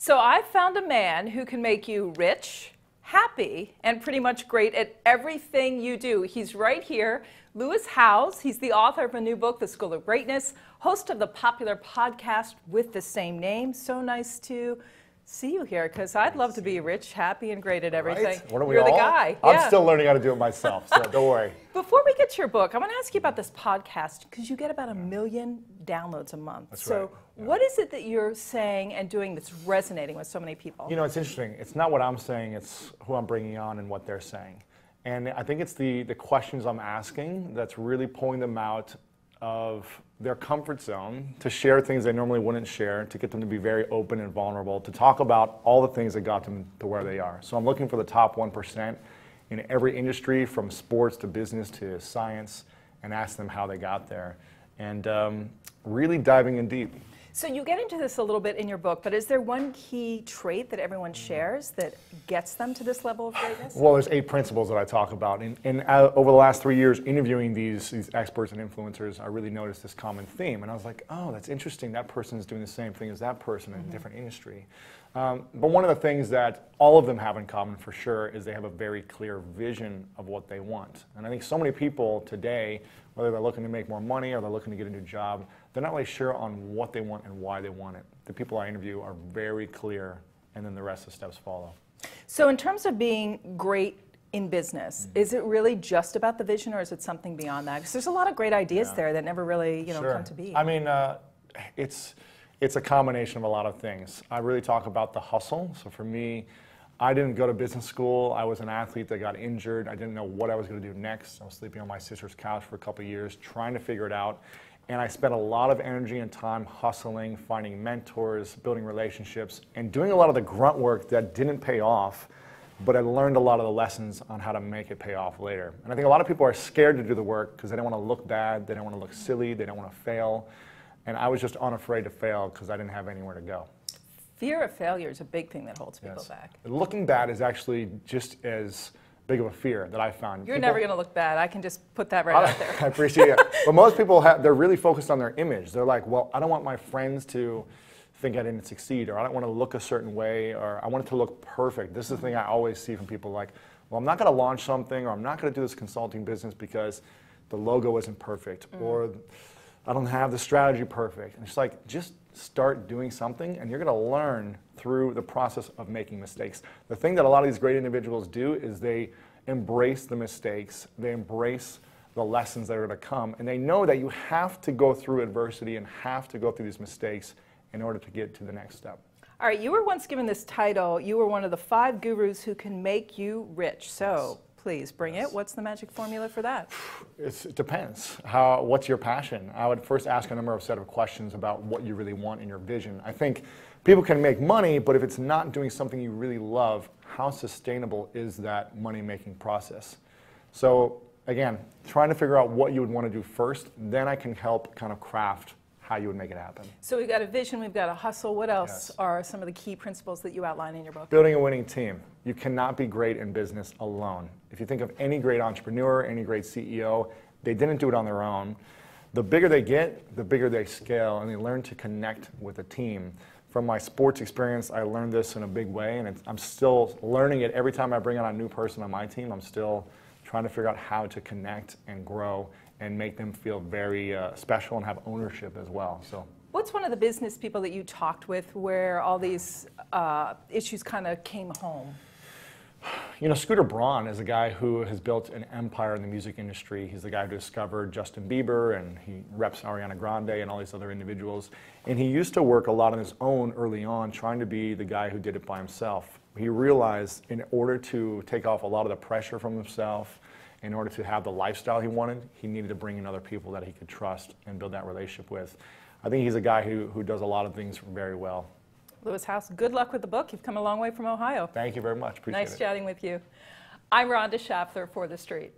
So I found a man who can make you rich, happy, and pretty much great at everything you do. He's right here, Lewis Howes. He's the author of a new book, The School of Greatness, host of the popular podcast with the same name. So nice to see you here, because I'd love to be rich, happy, and great at everything. Right? What are we You're all? the guy. I'm Yeah. still learning how to do it myself, so don't worry. Before we get to your book, I want to ask you about this podcast, because you get about 1 million downloads a month. That's so right. Yeah. what is it that you're saying and doing that's resonating with so many people? You know, it's interesting. It's not what I'm saying, it's who I'm bringing on and what they're saying. And I think it's the questions I'm asking that's really pulling them out of their comfort zone to share things they normally wouldn't share, to get them to be very open and vulnerable, to talk about all the things that got them to where they are. So I'm looking for the top 1% in every industry, from sports to business to science, and ask them how they got there. And really diving in deep. So you get into this a little bit in your book, but is there one key trait that everyone shares that gets them to this level of greatness? Well, there's 8 principles that I talk about. And over the last 3 years interviewing these experts and influencers, I really noticed this common theme. And I was like, oh, that's interesting. That person is doing the same thing as that person in a different industry. But one of the things that all of them have in common for sure is they have a very clear vision of what they want. And I think so many people today, whether they're looking to make more money or they're looking to get a new job, they're not really sure on what they want and why they want it. The people I interview are very clear, and then the rest of the steps follow. So in terms of being great in business, is it really just about the vision, or is it something beyond that? Because there's a lot of great ideas there that never really, come to be. I mean, it's a combination of a lot of things. I really talk about the hustle. So for me, I didn't go to business school. I was an athlete that got injured. I didn't know what I was going to do next. I was sleeping on my sister's couch for a couple of years, trying to figure it out. And I spent a lot of energy and time hustling, finding mentors, building relationships, and doing a lot of the grunt work that didn't pay off, but I learned a lot of the lessons on how to make it pay off later. And I think a lot of people are scared to do the work because they don't want to look bad, they don't want to look silly, they don't want to fail. And I was just unafraid to fail because I didn't have anywhere to go. Fear of failure is a big thing that holds people Yes. back. Looking bad is actually just as big of a fear that I found. You're never going to look bad. I can just put that right out there. I appreciate it. But most people, they're really focused on their image. They're like, well, I don't want my friends to think I didn't succeed, or I don't want to look a certain way, or I want it to look perfect. This is the thing I always see from people, like, well, I'm not going to launch something, or I'm not going to do this consulting business because the logo isn't perfect, or I don't have the strategy perfect. And it's like, just start doing something, and you're going to learn through the process of making mistakes. The thing that a lot of these great individuals do is they embrace the mistakes, they embrace the lessons that are to come, and they know that you have to go through adversity and have to go through these mistakes in order to get to the next step. All right, you were once given this title. You were one of the 5 gurus who can make you rich. So please bring it. What's the magic formula for that? It depends. What's your passion? I would first ask a set of questions about what you really want in your vision. I think people can make money, but if it's not doing something you really love, how sustainable is that money-making process? So again, trying to figure out what you would want to do first, then I can help kind of craft how you would make it happen. So we've got a vision, we've got a hustle. What else are some of the key principles that you outline in your book? Building a winning team. You cannot be great in business alone. If you think of any great entrepreneur, any great CEO, they didn't do it on their own. The bigger they get, the bigger they scale, and they learn to connect with a team. From my sports experience, I learned this in a big way, and I'm still learning it every time I bring on a new person on my team. I'm still trying to figure out how to connect and grow and make them feel very special and have ownership as well. So, what's one of the business people that you talked with where all these issues kind of came home? You know, Braun is a guy who has built an empire in the music industry. He's the guy who discovered Justin Bieber, and he reps Ariana Grande and all these other individuals. And he used to work a lot on his own early on, trying to be the guy who did it by himself. He realized in order to take off a lot of the pressure from himself, in order to have the lifestyle he wanted, he needed to bring in other people that he could trust and build that relationship with. I think he's a guy who does a lot of things very well. Lewis Howes, good luck with the book. You've come a long way from Ohio. Thank you very much. Appreciate it. Nice chatting with you. I'm Rhonda Schaffler for The Street.